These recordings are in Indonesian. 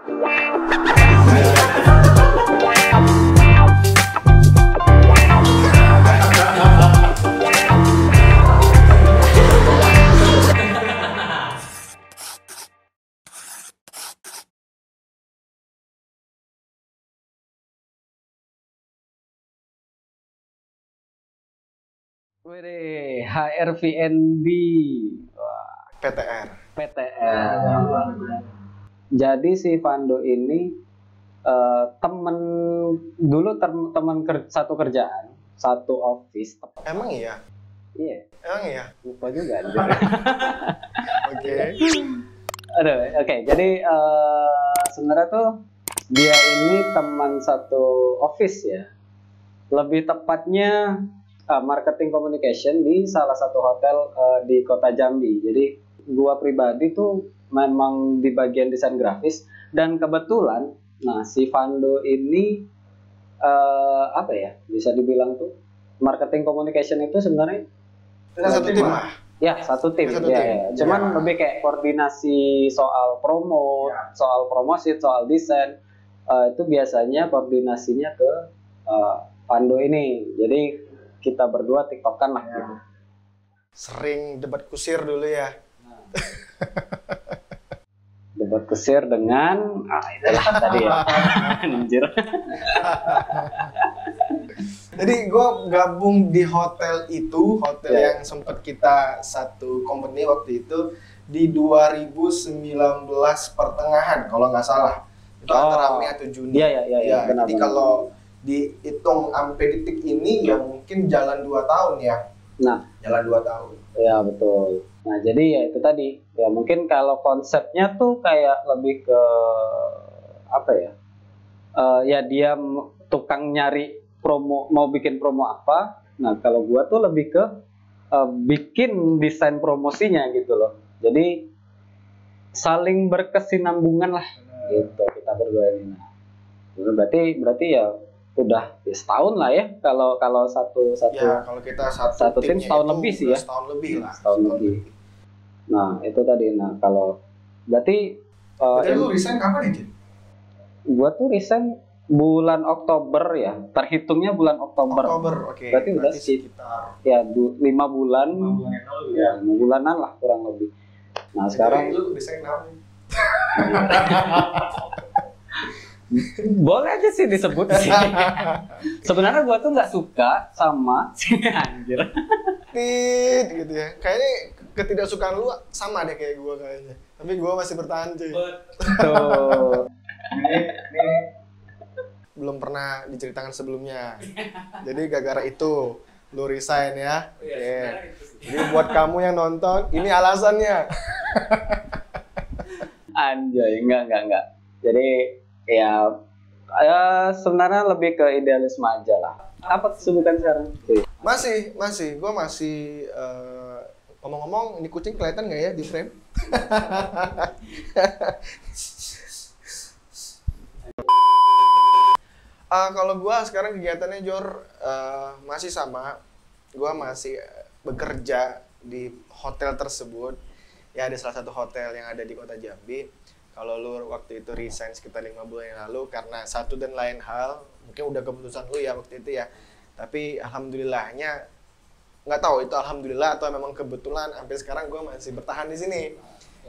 Wih, HRVNB. Wah, PTR. PTR. Jadi si Vando ini temen dulu teman satu kerjaan, satu office tepat. Emang iya? Iya, Emang iya? lupa juga. Anjir. Oke. Aduh, oke. Jadi sebenarnya tuh dia ini teman satu office ya. Lebih tepatnya marketing communication di salah satu hotel di kota Jambi. Jadi gua pribadi tuh memang di bagian desain grafis dan kebetulan, nah si Vando ini apa ya bisa dibilang tuh marketing communication itu sebenarnya Satu tim lah. ya satu tim Satu ya, tim. ya. Cuman Ya. lebih kayak koordinasi soal promo, soal promosi, soal desain itu biasanya koordinasinya ke Vando ini. Jadi kita berdua tiktokan lah gitu. Sering debat kusir dulu ya. Debat kusir dengan itulah tadi ya. Anjir. Jadi gue gabung di hotel itu, hotel Ya. yang sempat kita satu company waktu itu di 2019 pertengahan kalau nggak salah. Itu antara Mei atau Juni. Iya, benar, Jadi benar. kalau dihitung sampai detik ini ya mungkin jalan 2 tahun ya. Nah, Jalan 2 tahun. ya betul. Nah, jadi ya itu tadi. Ya mungkin kalau konsepnya tuh kayak lebih ke apa ya? Ya dia tukang nyari promo, mau bikin promo apa. Nah, kalau gua tuh lebih ke bikin desain promosinya gitu loh. Jadi saling berkesinambungan lah gitu kita berdua ini. Nah, berarti ya udah ya setahun lah ya kalau satu Ya kalau kita satu tim timnya setahun itu lebih sih udah ya. Setahun lebih lah. Setahun lebih. Nah, itu tadi. Nah, kalau berarti Berarti lu resign kapan ya, Jin? gua tuh resign bulan Oktober ya. Terhitungnya bulan Oktober. Oktober, oke. Berarti udah sekitar Ya 5 bulan. 5 bulan yang lalu Ya, 5 bulanan lah kurang lebih. Nah, sekarang lu resign kapan? boleh aja sih disebut sih. Sebenarnya gua tuh nggak suka sama si anjir. Tit gitu ya. Kayaknya ketidaksukaan lu sama deh kayak gua kayaknya. Tapi gua masih bertahan, cuy. Tuh. Ini belum pernah diceritakan sebelumnya. Jadi gara-gara itu lu resign ya. Oke. Jadi buat kamu yang nonton, ini alasannya. Anjay, enggak. Jadi ya sebenarnya lebih ke idealisme aja lah. Apa kesibukan sekarang? Masih. Gua masih ngomong-ngomong, ini kucing kelihatan nggak ya di frame? Kalau gue sekarang kegiatannya Jor masih sama, gue masih bekerja di hotel tersebut. Ya ada salah satu hotel yang ada di kota Jambi. Kalau lu waktu itu resign sekitar 5 bulan yang lalu karena satu dan lain hal, mungkin udah keputusan lu ya waktu itu ya. Tapi alhamdulillahnya nggak tahu itu alhamdulillah atau memang kebetulan sampai sekarang gue masih bertahan di sini.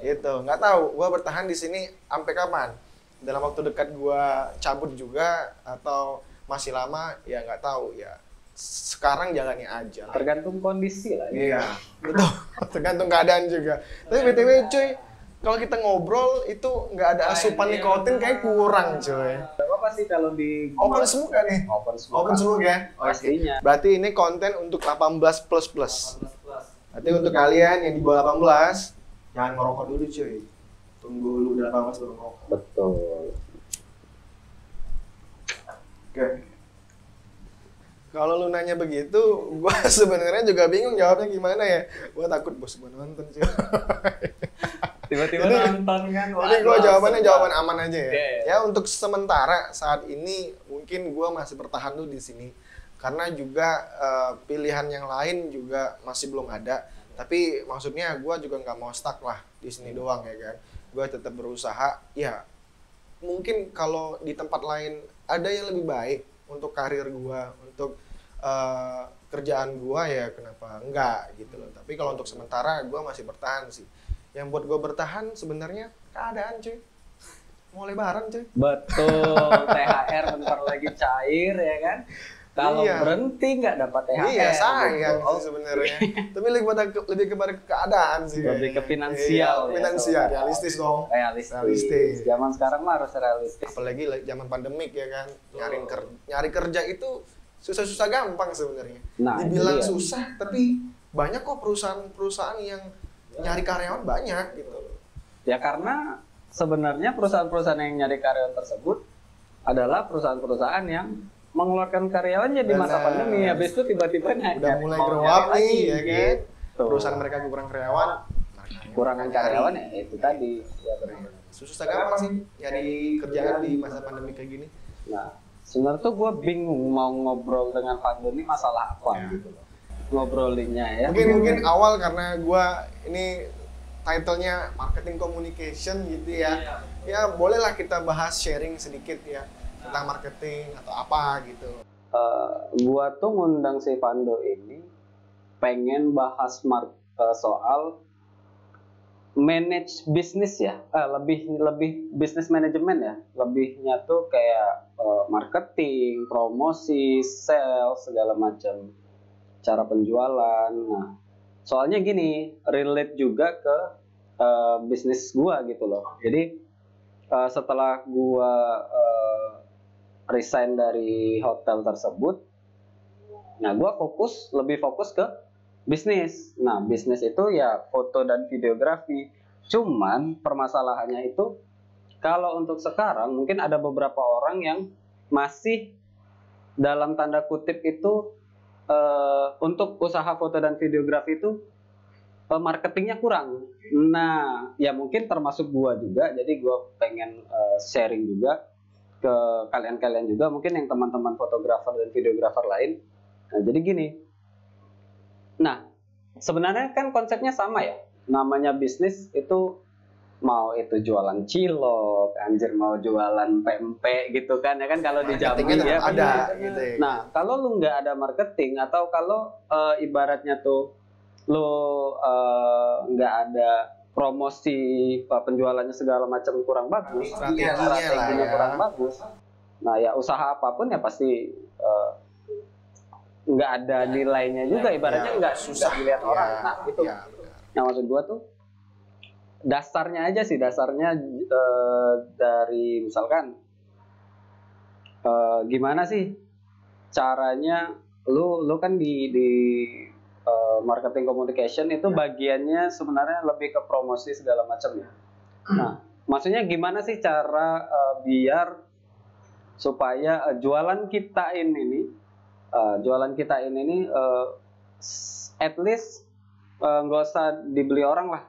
Gitu, nggak tahu gue bertahan di sini sampai kapan. Dalam waktu dekat gue cabut juga atau masih lama ya nggak tahu ya. Sekarang jalannya aja. Tergantung kondisi lah. Iya, betul. Tergantung keadaan juga. Tapi BTW cuy, kalau kita ngobrol itu nggak ada asupan nikotin kayak kurang cuy. Apa sih kalau di Open smoke kan nih? Open smoke ya? Pastinya. Berarti ini konten untuk 18++. Berarti untuk kalian yang di bawah 18 jangan ngerokok dulu cuy. Tunggu lu udah 18 baru ngerokok. Betul. Oke. Kalau lu nanya begitu, gua sebenarnya juga bingung jawabnya gimana ya. Gua takut bos gua nonton sih. Tiba-tiba nonton kan. Jadi gua jawabannya jawaban aman aja ya. Yeah. Ya untuk sementara saat ini mungkin gua masih bertahan dulu di sini. Karena juga pilihan yang lain juga masih belum ada. Tapi maksudnya gua juga nggak mau stuck lah di sini doang ya kan. Gua tetap berusaha ya mungkin kalau di tempat lain ada yang lebih baik untuk karir gua, untuk kerjaan gua, ya kenapa enggak gitu loh. Tapi kalau untuk sementara gua masih bertahan sih. Yang buat gua bertahan sebenarnya keadaan, cuy. Mau lebaran, cuy. Betul, THR bentar lagi cair ya kan. Kalau Iya. berhenti nggak dapat THR. Iya, sayang gitu. sih sebenarnya. Tapi lebih kepada keadaan sih. Lebih ke kayaknya. finansial. Iya, finansial, realistis dong. Realistis. Zaman sekarang mah harus realistis. Apalagi zaman pandemik ya kan, nyari kerja itu susah-susah gampang sebenarnya. Nah, dibilang itu dia. susah, tapi banyak kok perusahaan-perusahaan yang nyari karyawan banyak gitu. Ya karena sebenarnya perusahaan-perusahaan yang nyari karyawan tersebut adalah perusahaan-perusahaan yang mengeluarkan karyawannya di masa Benar. pandemi. Habis itu tiba-tiba Udah mulai grow up nih, ya kan? Gitu. Perusahaan mereka kurang karyawan, Kurangan karyawan ya itu tadi. Ya benar. susah gampang sih nyari kerjaan di masa pandemi kayak gini. Nah, sebenarnya tuh gue bingung mau ngobrol dengan Fando ini masalah apa gitu loh. Ngobrolinnya ya. Mungkin awal karena gua ini title-nya marketing communication gitu ya. Ya bolehlah kita bahas sharing sedikit ya tentang marketing atau apa gitu. Gua tuh ngundang si Fando ini pengen bahas soal manage bisnis ya, lebih bisnis manajemen ya, lebihnya tuh kayak marketing, promosi, sales, segala macam, cara penjualan. Nah, soalnya gini, relate juga ke bisnis gua gitu loh. Jadi setelah gua resign dari hotel tersebut, nah gua lebih fokus ke bisnis. Nah, bisnis itu ya foto dan videografi. Cuman permasalahannya itu kalau untuk sekarang mungkin ada beberapa orang yang masih dalam tanda kutip itu untuk usaha foto dan videografi itu marketingnya kurang. Nah, ya mungkin termasuk gua juga. Jadi gua pengen sharing juga ke kalian-kalian juga, mungkin yang teman-teman fotografer dan videografer lain. Nah, jadi gini. Nah, sebenarnya kan konsepnya sama ya. Namanya bisnis itu mau itu jualan cilok, anjir mau jualan pempek gitu kan ya kan, kalau di Jambi Marketingnya ya. tetap ada gitu ya. Nah, kalau lu nggak ada marketing atau kalau ibaratnya tuh lu nggak ada promosi penjualannya segala macam kurang bagus, Strateginya kurang bagus. Nah, ya usaha apapun ya pasti nggak ada nilainya juga, ibaratnya nggak susah dilihat orang. Nah, itu. Ya, Nah, maksud gua tuh dasarnya dari misalkan gimana sih caranya lu kan di marketing communication itu bagiannya sebenarnya lebih ke promosi segala macam ya. Nah, maksudnya gimana sih cara biar supaya jualan kita ini at least nggak usah dibeli orang lah,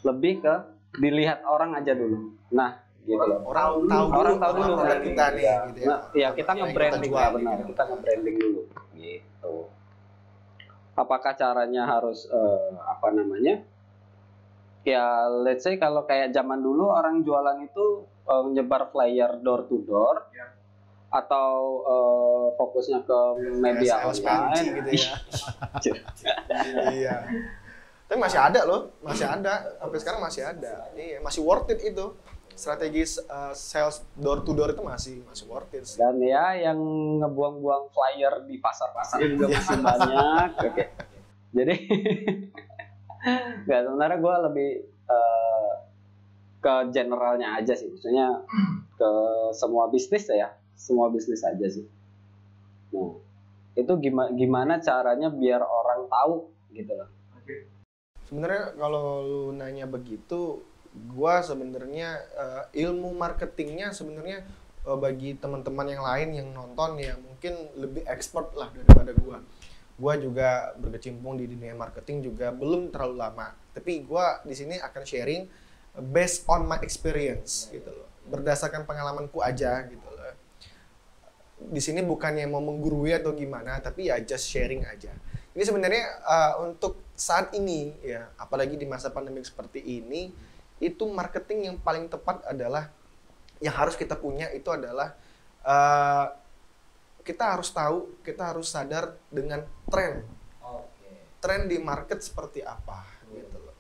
lebih ke dilihat orang aja dulu. Nah, gitu loh. Orang tahu dulu produk kita nih gitu ya. Nah, ya kita nge-branding lah, benar. Gitu. Kita nge-branding dulu gitu. Apakah caranya harus ya let's say kalau kayak zaman dulu orang jualan itu nyebar flyer door to door, atau fokusnya ke media online gitu ya. Iya. Tapi masih ada loh, sampai sekarang masih ada. Iya, masih worth it itu. Strategi sales door to door itu masih worth it. Dan ya yang ngebuang-buang flyer di pasar-pasar juga masih banyak. Oke. Jadi nggak, sebenarnya gue lebih ke generalnya aja sih, maksudnya ke semua bisnis aja sih. Nah, itu gimana caranya biar orang tahu gitu loh. Sebenarnya kalau lu nanya begitu, gua sebenarnya ilmu marketingnya sebenarnya bagi teman-teman yang lain yang nonton yang mungkin lebih expert lah daripada gua. Gua juga berkecimpung di dunia marketing juga belum terlalu lama. Tapi gua di sini akan sharing based on my experience gitu loh. Berdasarkan pengalamanku aja gitu loh. Di sini bukannya mau menggurui atau gimana, tapi ya just sharing aja. Ini sebenarnya untuk saat ini ya, apalagi di masa pandemi seperti ini, itu marketing yang paling tepat adalah yang harus kita punya itu adalah uh, kita harus tahu, kita harus sadar dengan tren di market seperti apa gitu loh.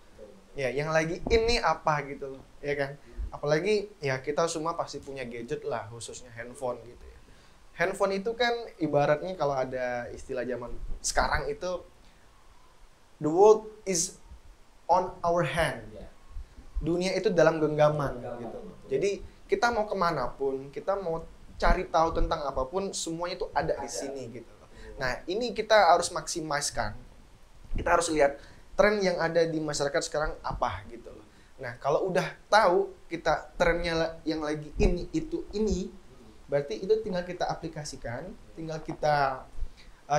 Ya, yang lagi ini apa gitu loh, ya kan? Apalagi ya kita semua pasti punya gadget lah, khususnya handphone gitu ya. Handphone itu kan ibaratnya kalau ada istilah zaman sekarang itu the world is on our hand. Dunia itu dalam genggaman gitu. Jadi kita mau kemanapun, kita mau cari tahu tentang apapun, semuanya itu ada di sini gitu loh. Nah, ini kita harus maksimalkan. Kita harus lihat tren yang ada di masyarakat sekarang apa gitu loh. Nah, kalau udah tahu kita trennya yang lagi ini, berarti itu tinggal kita aplikasikan, tinggal kita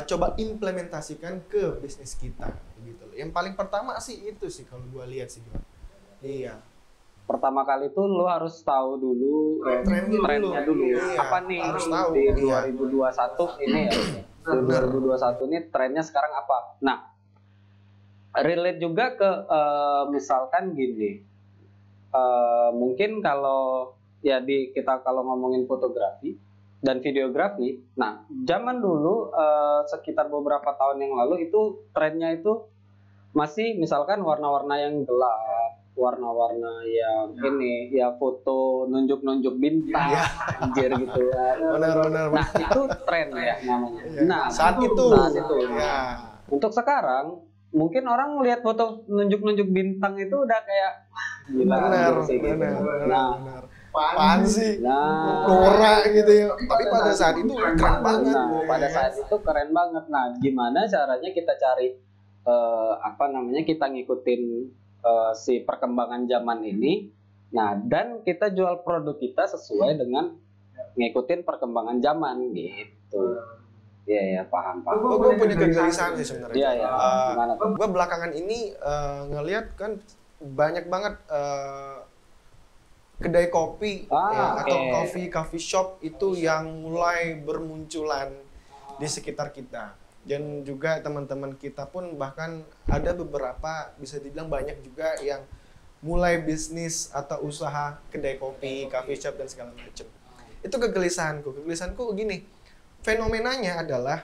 coba implementasikan ke bisnis kita gitu loh. Yang paling pertama sih itu sih kalau gua lihat sih, Bro. Iya. Pertama kali tuh lu harus tahu dulu trennya dulu. Iya, Apa nih harus di tahu. 2021 ini ya. 2021 ini trennya sekarang apa? Nah, relate juga ke misalkan gini. Mungkin kalau ya kita kalau ngomongin fotografi dan videografi, nah zaman dulu sekitar beberapa tahun yang lalu itu trennya itu masih misalkan warna-warna yang gelap, warna-warna yang ini ya foto nunjuk-nunjuk bintang, anjir gitu ya. Benar. Nah itu tren ya namanya. Nah saat itu. Ya. Untuk sekarang mungkin orang melihat foto nunjuk-nunjuk bintang itu udah kayak benar. Nah, apaan sih? Nora gitu ya. Tapi pada saat itu keren banget. Nah, pada saat itu keren banget. Nah, gimana caranya kita cari kita ngikutin si perkembangan zaman ini. Nah, dan kita jual produk kita sesuai dengan ngikutin perkembangan zaman gitu. Iya, paham. Gue punya kegelisahan sih sebenarnya. Iya. Gimana tuh? Gue belakangan ini ngelihat kan banyak banget kedai kopi atau coffee shop itu yang mulai bermunculan di sekitar kita. Dan juga teman-teman kita pun bahkan ada beberapa, bisa dibilang banyak juga yang mulai bisnis atau usaha kedai kopi, coffee shop dan segala macam. Itu kegelisahanku gini. Fenomenanya adalah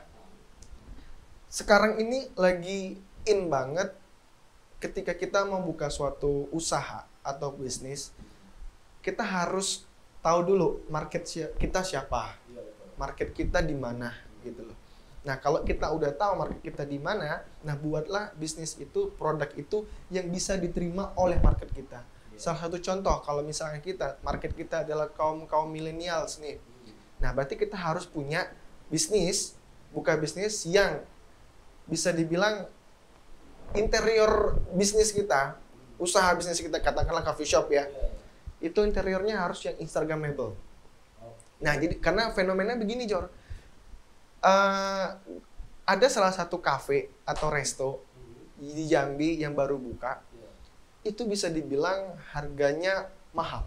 sekarang ini lagi in banget ketika kita mau buka suatu usaha atau bisnis, kita harus tahu dulu market kita siapa, market kita di mana gitu loh. Nah, kalau kita udah tahu market kita di mana, nah buatlah bisnis itu, produk itu yang bisa diterima oleh market kita. Salah satu contoh, kalau misalnya market kita adalah kaum millennials nih. Nah, berarti kita harus punya buka bisnis yang bisa dibilang interior bisnis kita, usaha bisnis kita, katakanlah coffee shop ya. Itu interiornya harus yang instagramable. Nah, jadi karena fenomena begini, Jor. Ada salah satu cafe atau resto di Jambi yang baru buka. Itu bisa dibilang harganya mahal.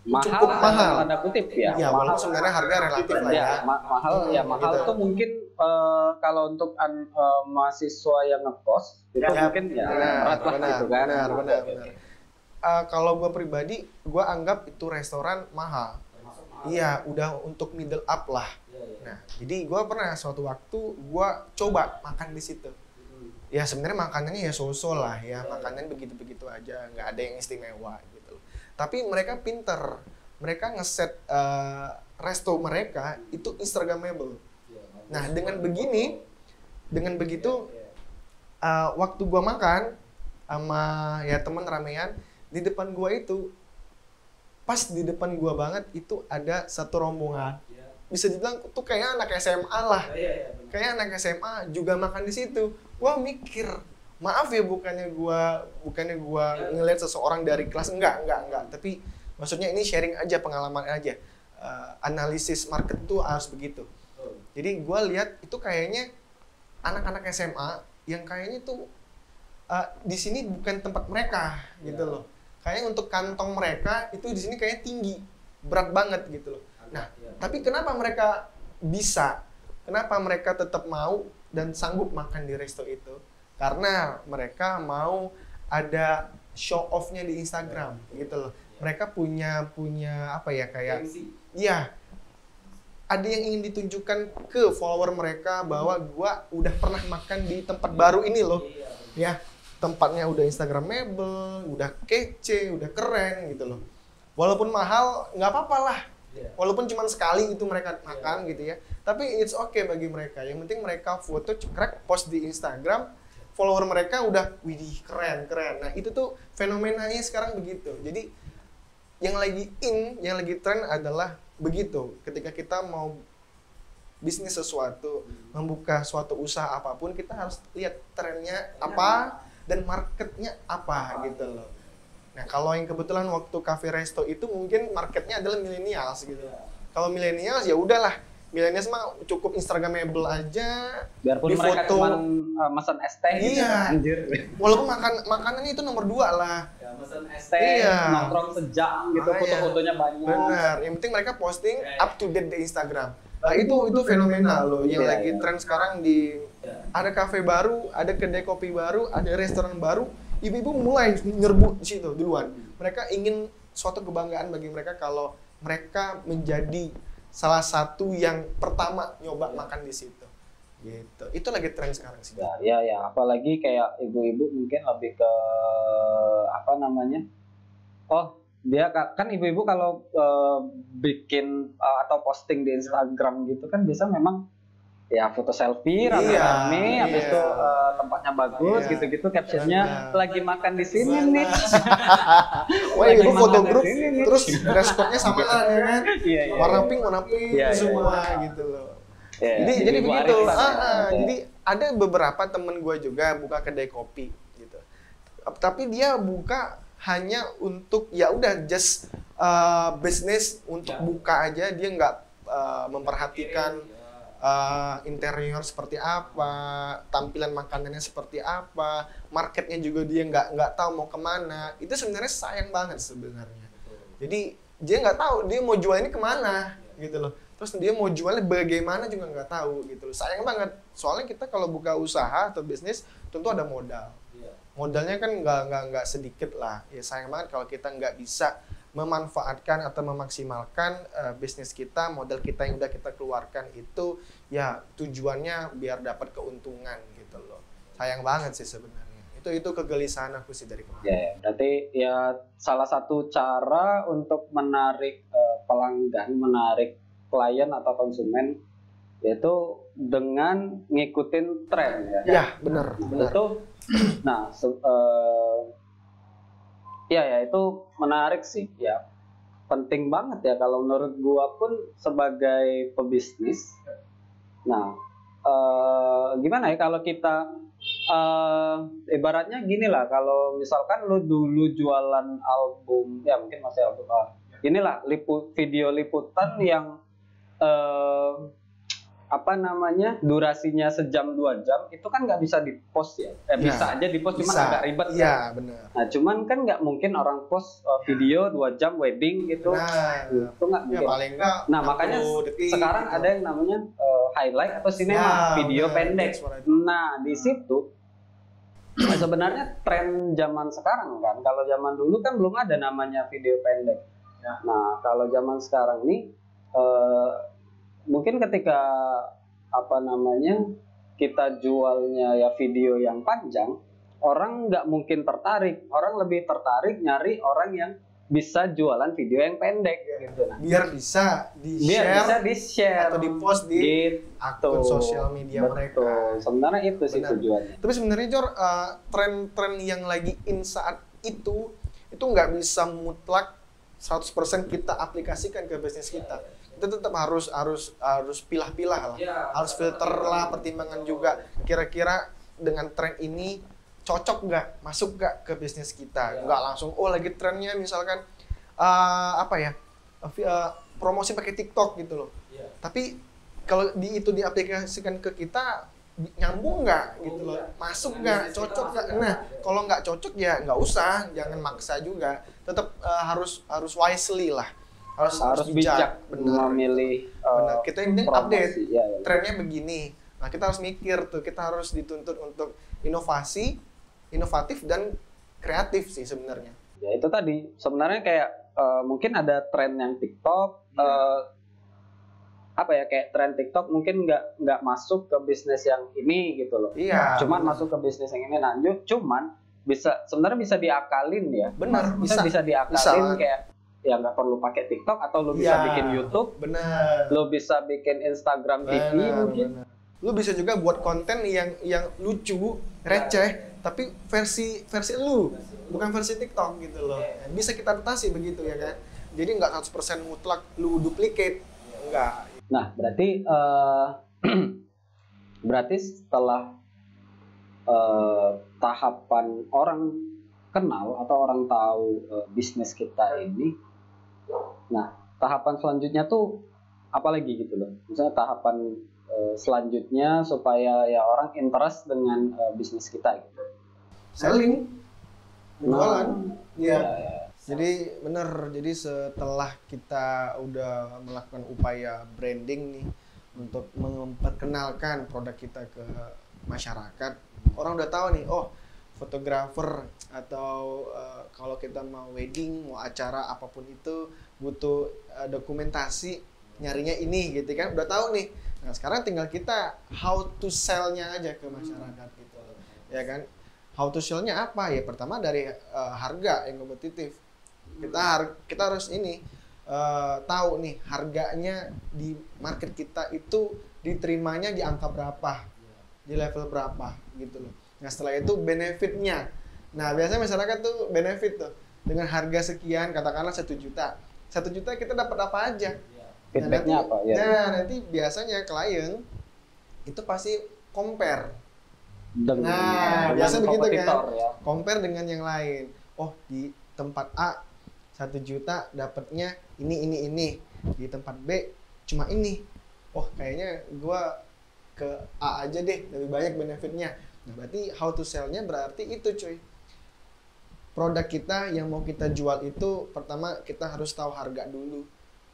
Cukup mahal. Tanda kutip ya. Ya, walaupun sebenarnya harga relatif lah ya. Mahal gitu. Tuh mungkin kalau untuk mahasiswa yang ngekos itu mungkin berat lah gitu kan. Benar. Kalau gue pribadi, gue anggap itu restoran mahal. Iya, udah untuk middle up lah. Nah, jadi gue pernah suatu waktu gue coba makan di situ. Ya sebenarnya makanannya ya so-so lah ya, makanannya begitu-begitu aja, nggak ada yang istimewa gitu. Tapi mereka pinter, mereka ngeset resto mereka itu instagramable. Nah dengan begitu waktu gue makan sama ya teman ramean di depan gue itu, pas di depan gue banget itu ada satu rombongan. Bisa dibilang tuh kayak anak SMA lah. Kayak anak SMA juga makan di situ. Wah mikir, maaf ya bukannya gua ngelihat seseorang dari kelas enggak. Tapi maksudnya ini sharing aja, pengalaman aja. Analisis market tuh harus begitu. Jadi gua lihat itu kayaknya anak-anak SMA yang kayaknya tuh di sini bukan tempat mereka gitu loh. Kayaknya untuk kantong mereka itu di sini kayaknya tinggi, berat banget gitu loh. Nah, tapi kenapa mereka bisa? Kenapa mereka tetap mau dan sanggup makan di resto itu? Karena mereka mau ada show off-nya di Instagram gitu loh. mereka punya apa ya, kayak iya, ada yang ingin ditunjukkan ke follower mereka bahwa gua udah pernah makan di tempat baru ini loh. Ya, tempatnya udah instagramable, udah kece, udah keren gitu loh. Walaupun mahal, nggak apa-apa lah. Walaupun cuma sekali itu mereka makan gitu ya. Tapi it's okay bagi mereka. Yang penting mereka foto cekrek, post di Instagram, follower mereka udah, widih keren. Nah itu tuh fenomenanya sekarang begitu. Jadi yang lagi yang lagi tren adalah begitu. Ketika kita mau bisnis sesuatu, membuka suatu usaha apapun, kita harus lihat trennya apa dan marketnya apa gitu loh. Nah kalau yang kebetulan waktu cafe resto itu mungkin marketnya adalah millennials gitu. Kalau millennials ya udahlah, millennials mah cukup instagramable aja, biarpun mereka cuma mesen es teh gitu, walaupun makanannya itu nomor 2 lah. Mesen es teh, nongkrong sejam gitu, foto-fotonya banyak. Benar, yang penting mereka posting up to date di Instagram. Nah itu fenomenal loh, yang lagi tren sekarang ada kafe baru, ada kedai kopi baru, ada restoran baru, ibu-ibu mulai nyerbu di situ duluan. Mereka ingin suatu kebanggaan bagi mereka kalau mereka menjadi salah satu yang pertama nyoba makan di situ. Gitu. Itu lagi tren sekarang sih. Ya, apalagi kayak ibu-ibu mungkin lebih ke apa namanya? Oh, dia kan ibu-ibu kalau bikin atau posting di Instagram gitu kan biasa memang ya foto selfie rame-rame, habis itu tempatnya bagus gitu-gitu, captionnya lagi makan di sini nih. Wah, ibu foto grup terus responnya samaan ya kan? Warna pink semua gitu loh. Jadi begitu. Jadi ada beberapa temen gue juga buka kedai kopi gitu. Tapi dia buka hanya untuk ya udah just bisnis untuk buka aja, dia nggak memperhatikan interior seperti apa, tampilan makanannya seperti apa, marketnya juga dia nggak tahu mau kemana. Itu sebenarnya sayang banget sebenarnya. Jadi dia nggak tahu dia mau jual ini kemana gitu loh. Terus dia mau jualnya bagaimana juga nggak tahu gitu loh. Sayang banget. Soalnya kita kalau buka usaha atau bisnis tentu ada modal. Modalnya kan nggak sedikit lah. Ya sayang banget kalau kita nggak bisa memanfaatkan atau memaksimalkan bisnis kita, modal kita yang udah kita keluarkan itu ya tujuannya biar dapat keuntungan gitu loh. Sayang banget sih sebenarnya. Itu kegelisahan aku sih dari kemarin. Ya, berarti ya salah satu cara untuk menarik pelanggan, menarik klien atau konsumen yaitu dengan ngikutin tren ya. Ya, benar. Itu ya itu menarik sih ya. Penting banget ya kalau menurut gua pun sebagai pebisnis. Nah, gimana ya kalau kita ibaratnya gini lah, kalau misalkan lu dulu jualan album, ya mungkin masih album, inilah video liputan yang apa namanya durasinya sejam 2 jam itu kan nggak bisa dipost ya, bisa aja dipost cuma agak ribet ya, benar. Nah cuman kan nggak mungkin orang post video 2 jam wedding gitu, itu nggak mungkin. Paling nggak. Nah makanya sekarang gitu. Ada yang namanya highlight atau sinema, video pendek. Nah di situ sebenarnya tren zaman sekarang kan, kalau zaman dulu kan belum ada namanya video pendek. Nah kalau zaman sekarang ini mungkin ketika apa namanya kita jualnya ya video yang panjang, orang nggak mungkin tertarik, orang lebih tertarik nyari orang yang bisa jualan video yang pendek gitu. Nah, biar bisa di-share atau di-post di akun sosial media mereka. Sebenarnya itu sih tujuannya. Tapi sebenarnya Jor, tren-tren yang lagi in saat itu nggak bisa mutlak 100% kita aplikasikan ke bisnis kita. Kita tetap harus pilah-pilah lah, harus filter lah, pertimbangan juga. Kira-kira dengan tren ini cocok nggak, masuk nggak ke bisnis kita? Nggak langsung, lagi trennya misalkan promosi pakai TikTok gitu loh. Tapi kalau itu diaplikasikan ke kita, nyambung nggak gitu loh, masuk nggak, cocok nggak? Nah, kalau nggak cocok ya nggak usah, jangan maksa juga. Tetap harus wisely lah. Harus bijak memilih benar. Kita ini update trennya begini. Nah kita harus mikir tuh, kita harus dituntut untuk inovatif dan kreatif sih sebenarnya. Ya itu tadi sebenarnya kayak mungkin ada tren yang TikTok, apa ya, kayak tren TikTok mungkin nggak masuk ke bisnis yang ini gitu loh. Iya. Cuman masuk ke bisnis yang ini lanjut, cuman sebenarnya bisa diakalin ya. Benar, bisa diakalin kayak ya nggak perlu pakai TikTok, atau lu bisa bikin YouTube. Benar. Lu bisa bikin Instagram TV mungkin. Benar. Lu bisa juga buat konten yang lucu, receh, tapi versi lu, bukan versi TikTok gitu loh. Bisa kita adaptasi begitu ya kan. Jadi nggak 100% mutlak lu duplicate. Enggak. Nah, berarti berarti setelah tahapan orang kenal atau orang tahu bisnis kita ini, nah tahapan selanjutnya tuh apa lagi gitu loh? Misalnya tahapan selanjutnya supaya ya orang interest dengan bisnis kita gitu. Selling, jualan, ya. Jadi bener, jadi setelah kita udah melakukan upaya branding nih untuk memperkenalkan produk kita ke masyarakat, orang udah tahu nih, oh fotografer atau kalau kita mau wedding, mau acara apapun itu butuh dokumentasi, nyarinya ini gitu kan, udah tahu nih. Nah sekarang tinggal kita how to sell-nya aja ke masyarakat gitu, ya kan? How to sell-nya apa ya? Pertama dari harga yang kompetitif. Kita harus ini tahu nih harganya di market kita itu diterimanya di angka berapa, di level berapa gitu loh. Nah setelah itu benefitnya. Nah biasanya masyarakat tuh benefit tuh dengan harga sekian, katakanlah 1 juta. 1 juta kita dapat apa aja? Feedbacknya apa ya? Nah nanti biasanya klien itu pasti compare. Biasa begitu kan? Ya. Compare dengan yang lain. Oh di tempat A 1 juta dapatnya ini. Di tempat B cuma ini. Oh kayaknya gua ke A aja deh, lebih banyak benefitnya. Nah berarti how to sell-nya berarti itu cuy. Produk kita yang mau kita jual itu pertama kita harus tahu harga dulu.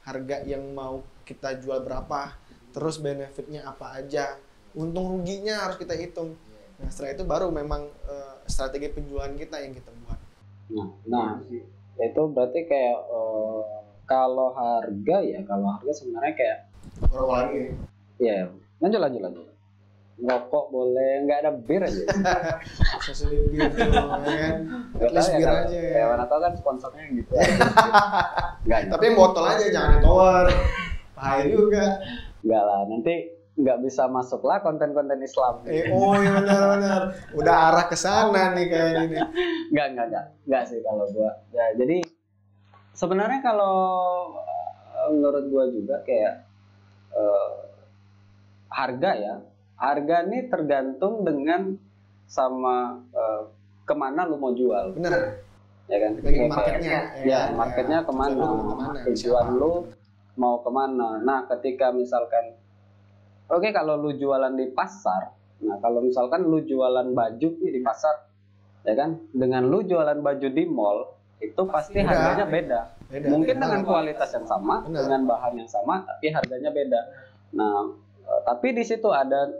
Harga yang mau kita jual berapa, terus benefitnya apa aja. Untung ruginya harus kita hitung. Nah setelah itu baru memang strategi penjualan kita yang kita buat. Nah itu berarti kayak kalau harga sebenarnya kayak lagi. Ya, lanjut. Ngerokok boleh, nggak ada bir aja. Sesuai bir kan. Atlas bir aja ya. Ya mana tahu kan sponsornya gitu. Enggak. Tapi botol aja jangan tower. Bahaya juga. Enggak lah, nanti nggak bisa masuk lah konten-konten Islam. Oh iya benar. Udah arah ke sana nih kayak gini. Enggak sih kalau gua. Ya, jadi sebenarnya kalau menurut gua juga kayak harga ini tergantung dengan sama kemana lu mau jual. Benar. Ya kan? Marketnya. Marketnya kemana? Tujuan lu mau kemana? Nah, ketika misalkan kalau lu jualan di pasar, nah kalau misalkan lu jualan baju nih di pasar, ya kan, dengan lu jualan baju di mall, itu pasti harganya beda. Mungkin dengan kualitas yang sama, dengan bahan yang sama, tapi harganya beda. Nah, tapi di situ ada,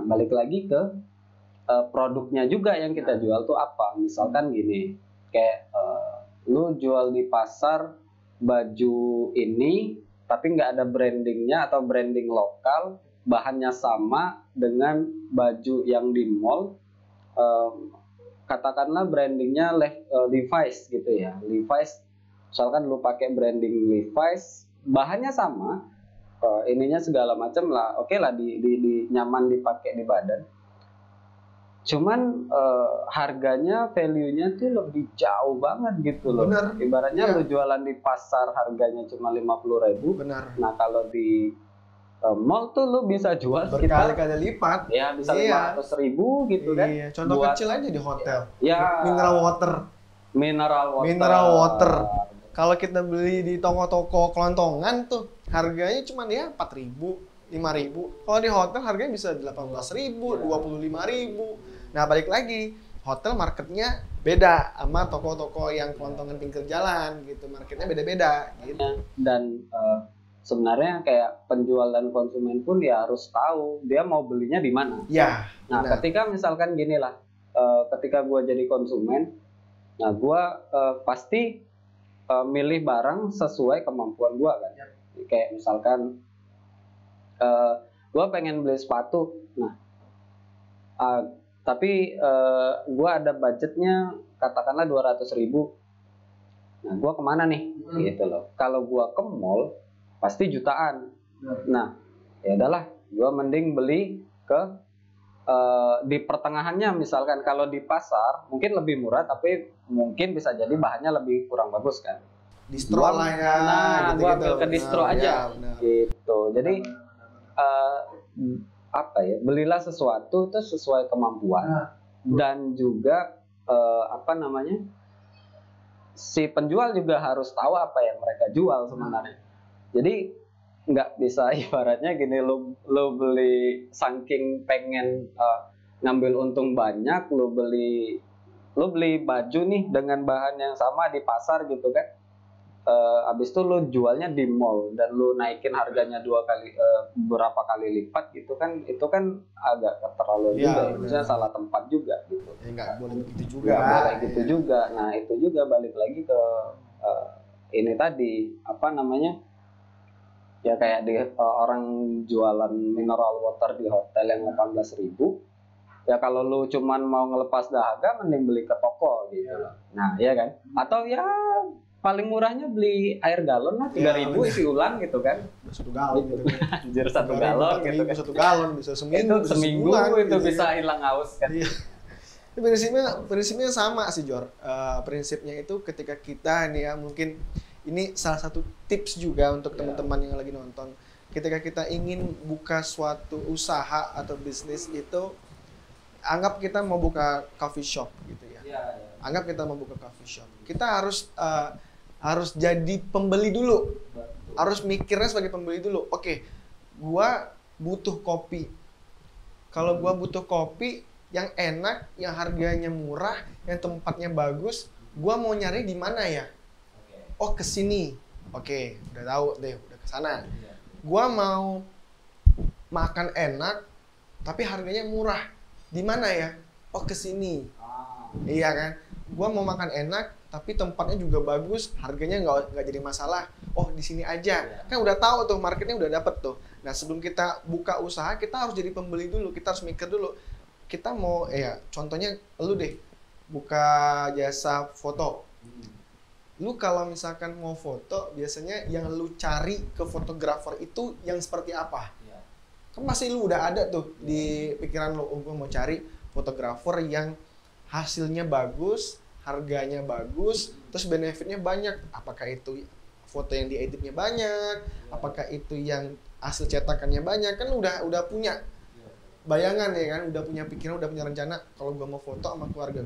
balik lagi ke produknya juga yang kita jual tuh apa. Misalkan gini, kayak lu jual di pasar baju ini, tapi nggak ada brandingnya atau branding lokal, bahannya sama dengan baju yang di mall, katakanlah brandingnya Levi's gitu ya. Levi's, misalkan lu pakai branding Levi's, bahannya sama, ininya segala macam lah, oke lah, di nyaman dipakai di badan. Cuman harganya, value-nya tuh lebih jauh banget gitu loh. Bener. Ibaratnya lu jualan di pasar harganya cuma 50.000. Benar. Nah kalau di mall tuh lu bisa jual berkali-kali lipat. Ya bisa 500.000 gitu kan. Iya. Contoh kecil aja di hotel. Ya. Mineral water. Kalau kita beli di toko-toko kelontongan tuh harganya cuma ya 4.000. 5.000. Kalau di hotel harganya bisa 18.000, 25.000. Nah, balik lagi, hotel marketnya beda sama toko-toko yang kelontongan pinggir jalan gitu. Marketnya beda-beda gitu. Dan sebenarnya kayak penjual dan konsumen pun ya harus tahu dia mau belinya di mana. Ya. Nah, ketika misalkan gini lah, ketika gua jadi konsumen, nah gua pasti milih barang sesuai kemampuan gue kan. Kayak misalkan gue pengen beli sepatu, nah tapi gue ada budgetnya katakanlah 200.000. Nah gue kemana nih gitu loh. Kalau gue ke mall pasti jutaan. Nah ya udahlah, gue mending beli ke di pertengahannya. Misalkan kalau di pasar mungkin lebih murah, tapi mungkin bisa jadi bahannya lebih kurang bagus kan. Distro lah ya. Nah gitu-gitu. gue ambil ke distro aja gitu. Jadi apa ya, belilah sesuatu itu sesuai kemampuan. Dan juga apa namanya, si penjual juga harus tahu apa yang mereka jual sebenarnya. Jadi nggak bisa ibaratnya gini, lo beli saking pengen ngambil untung banyak, lo beli baju nih dengan bahan yang sama di pasar gitu kan. Abis itu lo jualnya di mall dan lo naikin harganya berapa kali lipat gitu kan, itu kan agak keterlaluan juga, maksudnya salah tempat juga gitu. Ya nggak boleh begitu juga. Nggak boleh gitu juga. Nah itu juga balik lagi ke ini tadi apa namanya, ya kayak di orang jualan mineral water di hotel yang 18.000, ya kalau lu cuman mau ngelepas dahaga mending beli ke toko gitu loh. Nah iya kan, atau ya paling murahnya beli air galon lah 3.000 isi ulang gitu kan. 1 galon gitu. Anjir 1 galon gitu kan. 1 galon bisa seminggu, itu seminggu itu gitu, bisa hilang haus kan. Iya. Prinsipnya sama sih Jor. Prinsipnya itu ketika kita nih ya, mungkin ini salah satu tips juga untuk teman-teman yang lagi nonton. Ketika kita ingin buka suatu usaha atau bisnis itu, anggap kita mau buka coffee shop gitu ya. Anggap kita mau buka coffee shop. Kita harus jadi pembeli dulu. Harus mikirnya sebagai pembeli dulu. Oke, gua butuh kopi. Kalau gua butuh kopi yang enak, yang harganya murah, yang tempatnya bagus, gua mau nyari di mana ya? Oh, ke sini. Oke, udah tahu deh, udah ke sana. Gua mau makan enak tapi harganya murah. Di mana ya? Oh, ke sini. Iya kan? Gua mau makan enak tapi tempatnya juga bagus, harganya nggak jadi masalah. Oh, di sini aja. Kan udah tahu tuh, marketnya udah dapet tuh. Nah, sebelum kita buka usaha, kita harus jadi pembeli dulu. Kita harus mikir dulu. Kita mau, contohnya lu deh, buka jasa foto. Lu kalau misalkan mau foto, biasanya yang lu cari ke fotografer itu yang seperti apa? Kan pasti lu udah ada tuh di pikiran lu, oh gue mau cari fotografer yang hasilnya bagus, harganya bagus, terus benefitnya banyak. Apakah itu foto yang dieditnya banyak, apakah itu yang hasil cetakannya banyak, kan udah punya bayangan ya kan, udah punya pikiran, udah punya rencana. Kalau gua mau foto sama keluarga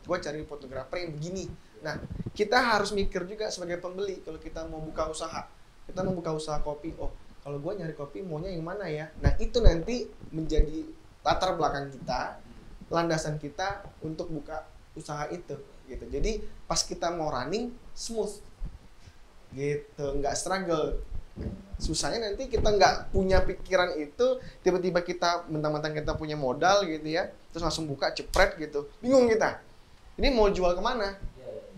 gua cari fotografer yang begini. Nah, kita harus mikir juga sebagai pembeli. Kalau kita mau buka usaha, kita mau buka usaha kopi, oh kalau gua nyari kopi maunya yang mana ya? Nah, itu nanti menjadi latar belakang kita, landasan kita untuk buka usaha itu gitu. Jadi pas kita mau running smooth gitu, nggak struggle. Susahnya nanti kita nggak punya pikiran itu, tiba-tiba kita mentang-mentang kita punya modal gitu ya, terus langsung buka cepret gitu, bingung kita. Ini mau jual kemana?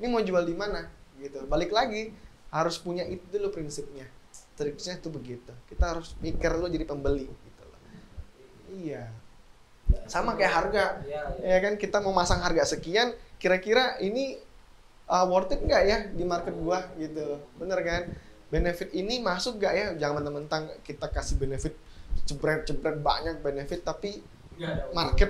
Ini mau jual di mana? Gitu. Balik lagi harus punya itu dulu prinsipnya. Triknya itu begitu. Kita harus mikir dulu jadi pembeli gitu loh. Iya. Sama kayak harga. Ya kan, kita mau masang harga sekian, kira-kira ini worth it nggak ya di market gua gitu. Bener kan? Benefit ini masuk nggak ya? Jangan mentang-mentang kita kasih benefit jebret banyak benefit tapi market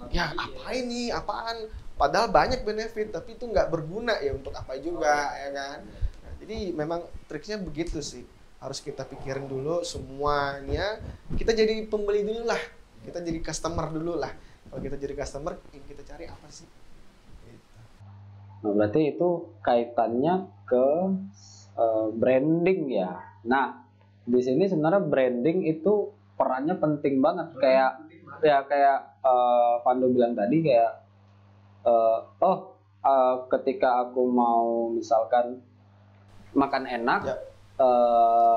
ya apa ini? Apaan? Padahal banyak benefit tapi itu nggak berguna ya untuk apa juga ya kan? Nah, jadi memang triknya begitu sih. Harus kita pikirin dulu semuanya. Kita jadi pembeli dulu lah. Kita jadi customer dulu lah. Kalau kita jadi customer, yang kita cari apa sih? Nah, berarti itu kaitannya ke branding ya. Nah, di sini sebenarnya branding itu perannya penting banget. Kayak Pandu bilang tadi, kayak ketika aku mau misalkan makan enak,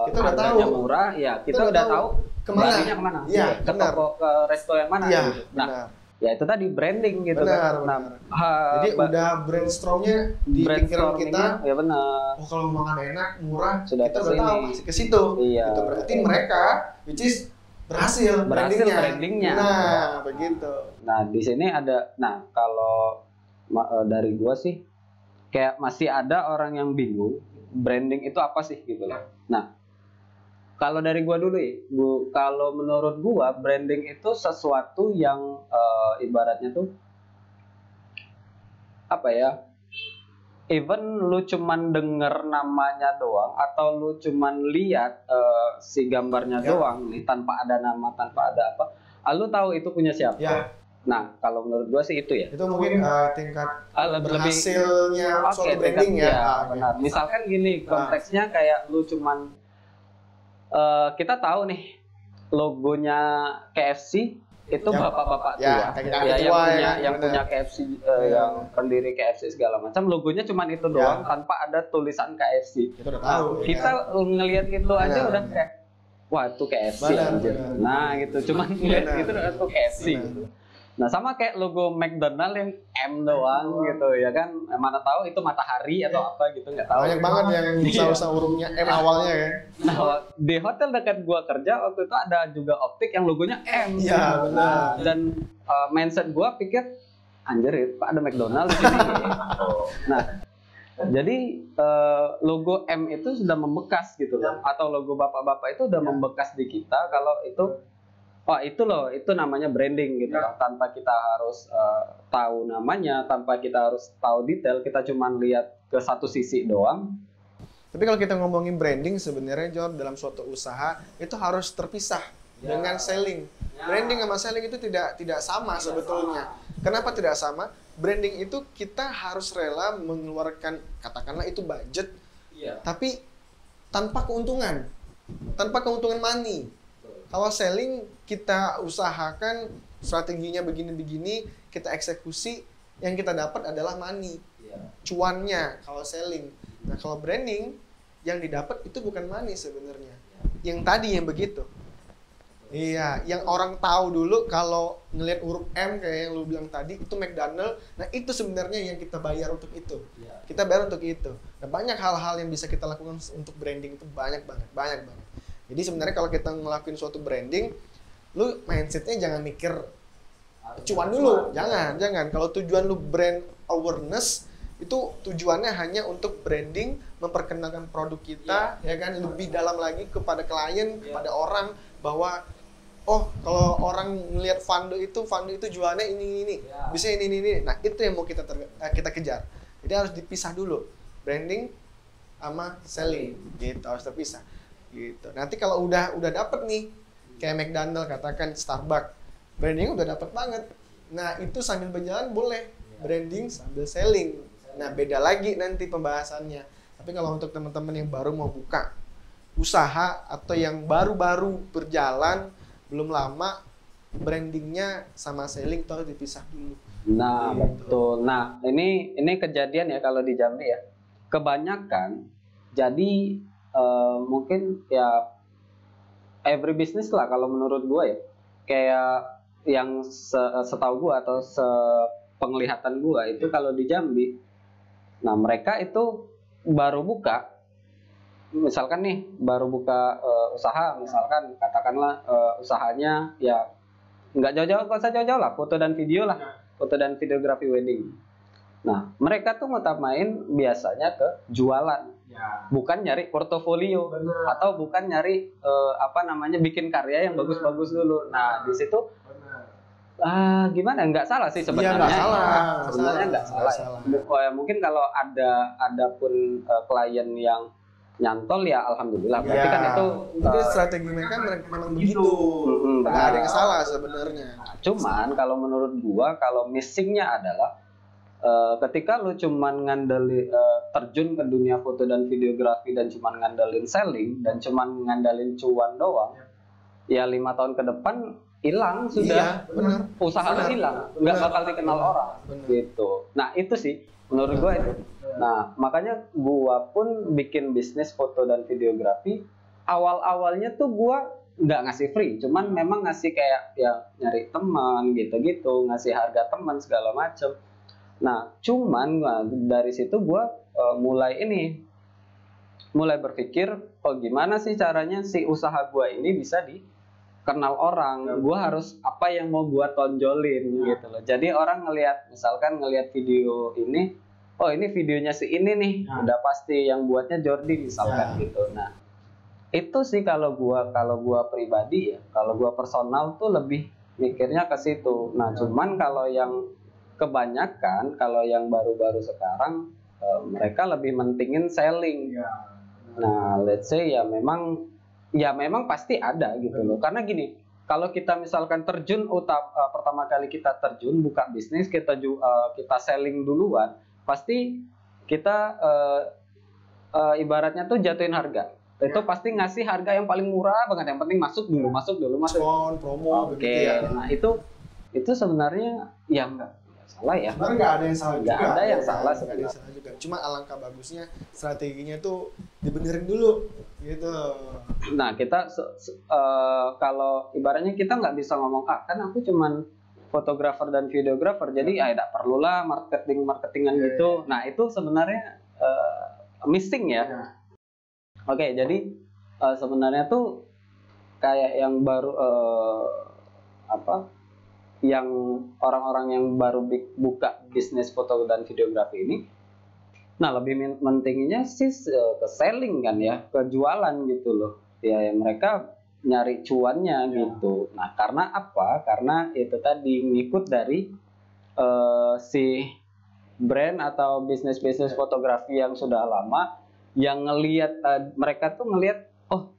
kita udah tahu murah, ya kita udah tahu kemana? kemana? Ya, ke toko, ke resto yang mana? Ya, gitu. Nah, ya itu tadi branding gitu Benar, kan. Nah, benar. Jadi udah brainstormnya di pikiran kita. Ya benar. Oh kalau makan enak, murah, Sudah kita udah kesini. tahu pasti ke situ. Iya. Itu berarti mereka, which is berhasil brandingnya. Nah, begitu. Nah di sini ada, nah kalau dari gua sih kayak masih ada orang yang bingung branding itu apa sih gitu loh. Nah kalau dari gua dulu ya, kalau menurut gua branding itu sesuatu yang ibaratnya tuh apa ya? Even lu cuman denger namanya doang atau lu cuman lihat si gambarnya doang nih tanpa ada nama, tanpa ada apa, lu tahu itu punya siapa. Ya. Nah, kalau menurut gua sih itu ya. Itu mungkin tingkat Lebih berhasilnya suatu tingkat- branding ya. benar. Misalkan gini, konteksnya kayak lu cuman kita tahu nih logonya KFC itu Ya. bapak-bapak Ya, tua, kakek-kakek yang tua punya ya, yang benar. punya KFC, Ya. yang pendiri KFC segala macam, logonya cuman itu doang tanpa ada tulisan KFC. Kita udah tahu. Kita ngelihat itu aja Benar. udah kayak, wah itu KFC Benar, anjir. benar. Nah gitu, cuman ngeliat Benar. itu udah tuh KFC Benar. gitu. Nah sama kayak logo McDonald yang M doang gitu ya kan, mana tahu itu matahari atau apa gitu, nggak tahu. Banyak banget yang usaha-usaha hurufnya M awalnya ya. Nah di hotel dekat gua kerja waktu itu ada juga optik yang logonya M. Iya, benar. Dan mindset gua pikir anjir Pak ada McDonald di sini. Nah jadi logo M itu sudah membekas gitu loh, atau logo bapak-bapak itu udah membekas di kita kalau itu, wah itu loh, itu namanya branding gitu loh. Tanpa kita harus tahu namanya, tanpa kita harus tahu detail, kita cuma lihat ke satu sisi doang. Tapi kalau kita ngomongin branding sebenarnya Jor, dalam suatu usaha itu harus terpisah dengan selling. Branding sama selling itu tidak sama sebetulnya. Kenapa tidak sama? Branding itu kita harus rela mengeluarkan, katakanlah itu budget, tapi tanpa keuntungan money. Kalau selling kita usahakan strateginya begini-begini, kita eksekusi, yang kita dapat adalah money, cuannya kalau selling. Nah kalau branding yang didapat itu bukan money sebenarnya, yang tadi yang begitu. Iya, yang orang tahu dulu kalau ngelihat huruf M kayak yang lu bilang tadi itu McDonald. Nah itu sebenarnya yang kita bayar untuk itu. Kita bayar untuk itu. Nah banyak hal-hal yang bisa kita lakukan untuk branding itu banyak banget. Jadi sebenarnya kalau kita ngelakuin suatu branding, lu mindsetnya jangan mikir cuan dulu, jangan. Kalau tujuan lu brand awareness itu tujuannya hanya untuk branding, memperkenalkan produk kita, ya kan, lebih dalam lagi kepada klien, kepada orang bahwa oh kalau orang ngelihat Vando itu jualannya ini, bisa ini. Nah itu yang mau kita kejar. Jadi harus dipisah dulu, branding sama selling, gitu harus terpisah. Gitu. Nanti kalau udah dapet nih, kayak McDonald katakan Starbucks, branding udah dapet banget. Nah itu sambil berjalan boleh branding sambil selling. Nah beda lagi nanti pembahasannya. Tapi kalau untuk teman-teman yang baru mau buka usaha atau yang baru-baru berjalan belum lama, brandingnya sama selling tuh harus dipisah dulu. Nah Gitu. betul. Nah ini kejadian ya kalau di Jambi ya. Kebanyakan jadi mungkin ya every business lah kalau menurut gua ya. Kayak yang setahu gua atau sepenglihatan gua itu kalau di Jambi, nah mereka itu baru buka, misalkan nih baru buka usaha, misalkan katakanlah usahanya ya nggak jauh-jauh lah, foto dan video lah, foto dan videografi wedding. Nah mereka tuh ngutamain biasanya ke jualan, bukan nyari portofolio. Atau bukan nyari bikin karya yang bagus-bagus dulu. Nah di situ gimana, nggak salah sih sebenarnya. Iya, nggak salah. Sebenarnya nggak salah. Ya, mungkin kalau ada pun klien yang nyantol ya alhamdulillah. Berarti kan itu strategi mereka memang begitu. Nggak ada yang salah sebenarnya. Cuman kalau menurut gua, kalau missingnya adalah ketika lu cuman terjun ke dunia foto dan videografi dan cuman ngandelin selling dan cuman ngandelin cuan doang, ya 5 tahun ke depan hilang sudah. Iya, benar. Usaha lu hilang, nggak bakal dikenal orang. Gitu. Nah itu sih menurut gua itu. Nah makanya gua pun bikin bisnis foto dan videografi. Awal-awalnya tuh gua nggak ngasih free, cuman memang ngasih kayak ya nyari teman gitu-gitu, ngasih harga teman segala macem. Nah, cuman dari situ gue mulai berpikir, oh gimana sih caranya si usaha gue ini bisa dikenal orang. Gue harus apa yang mau gue tonjolin gitu loh. Jadi orang misalkan ngelihat video ini, oh ini videonya si ini nih, udah pasti yang buatnya Jordi misalkan gitu. Nah, itu sih kalau gua pribadi ya, kalau gua personal tuh lebih mikirnya ke situ. Nah, cuman kalau yang kebanyakan, kalau yang baru-baru sekarang mereka lebih mentingin selling. Nah, let's say ya memang pasti ada gitu loh. Karena gini, kalau kita misalkan pertama kali kita terjun buka bisnis, kita selling duluan, pasti kita ibaratnya tuh jatuhin harga. Itu pasti ngasih harga yang paling murah banget, yang penting masuk dulu. Diskon, promo, begitu ya. Nah, itu sebenarnya ya nggak salah ya. Sebenarnya nggak ada yang salah juga. Nggak ada yang salah sebenarnya. Juga. Cuma alangkah bagusnya strateginya tuh dibenerin dulu gitu. Nah, kita kalau ibaratnya kita nggak bisa ngomong, kan aku cuman fotografer dan videografer, jadi nggak perlulah marketingan gitu. Nah, itu sebenarnya missing ya. Oke, jadi sebenarnya tuh kayak yang baru yang orang-orang yang baru buka bisnis foto dan videografi ini, nah lebih mentingnya sih ke selling kan ya, ke jualan gitu loh. Ya mereka nyari cuannya gitu. Nah, karena apa? Karena itu tadi ngikut dari si brand atau bisnis fotografi yang sudah lama, yang mereka tuh ngelihat, oh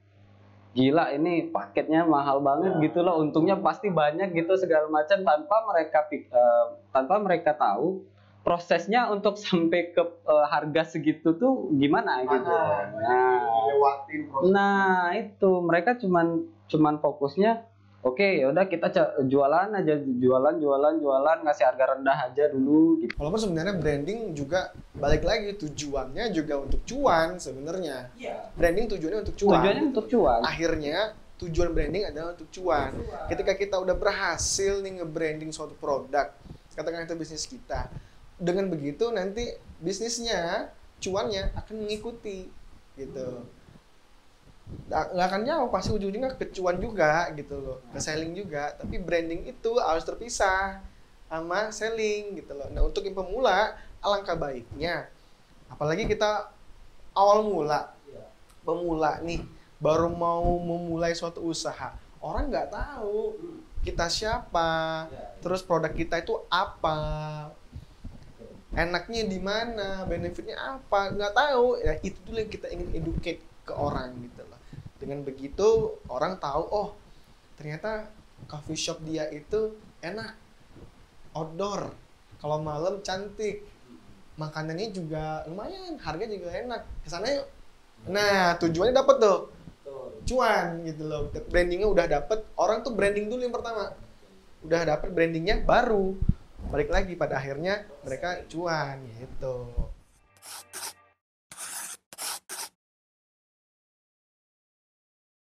gila ini paketnya mahal banget gitu loh, untungnya pasti banyak gitu segala macam, tanpa mereka tahu prosesnya untuk sampai ke harga segitu tuh gimana gitu. Nah itu mereka cuman fokusnya, oke, yaudah kita jualan aja, jualan, ngasih harga rendah aja dulu gitu. Walaupun sebenarnya branding juga balik lagi tujuannya juga untuk cuan sebenarnya. Branding tujuannya untuk cuan. Akhirnya tujuan branding adalah untuk cuan. Ketika kita udah berhasil nih nge-branding suatu produk, katakan itu bisnis kita, dengan begitu nanti bisnisnya, cuannya akan mengikuti gitu. Nggak akan jauh, pasti ujung-ujungnya ke cuan juga gitu loh, ke selling juga. Tapi branding itu harus terpisah sama selling gitu loh. Nah, untuk yang pemula, alangkah baiknya, apalagi kita awal pemula nih, baru mau memulai suatu usaha, orang nggak tahu kita siapa, terus produk kita itu apa, enaknya di mana, benefitnya apa, nggak tahu. Ya itu dulu yang kita ingin educate ke orang gitu loh. Dengan begitu orang tahu, oh ternyata coffee shop dia itu enak, outdoor, kalau malam cantik, makanannya juga lumayan, harga juga enak, kesana yuk. Nah tujuannya dapat tuh cuan gitu loh. Brandingnya udah dapet, orang tuh branding dulu yang pertama, udah dapet brandingnya, baru balik lagi pada akhirnya mereka cuan gitu.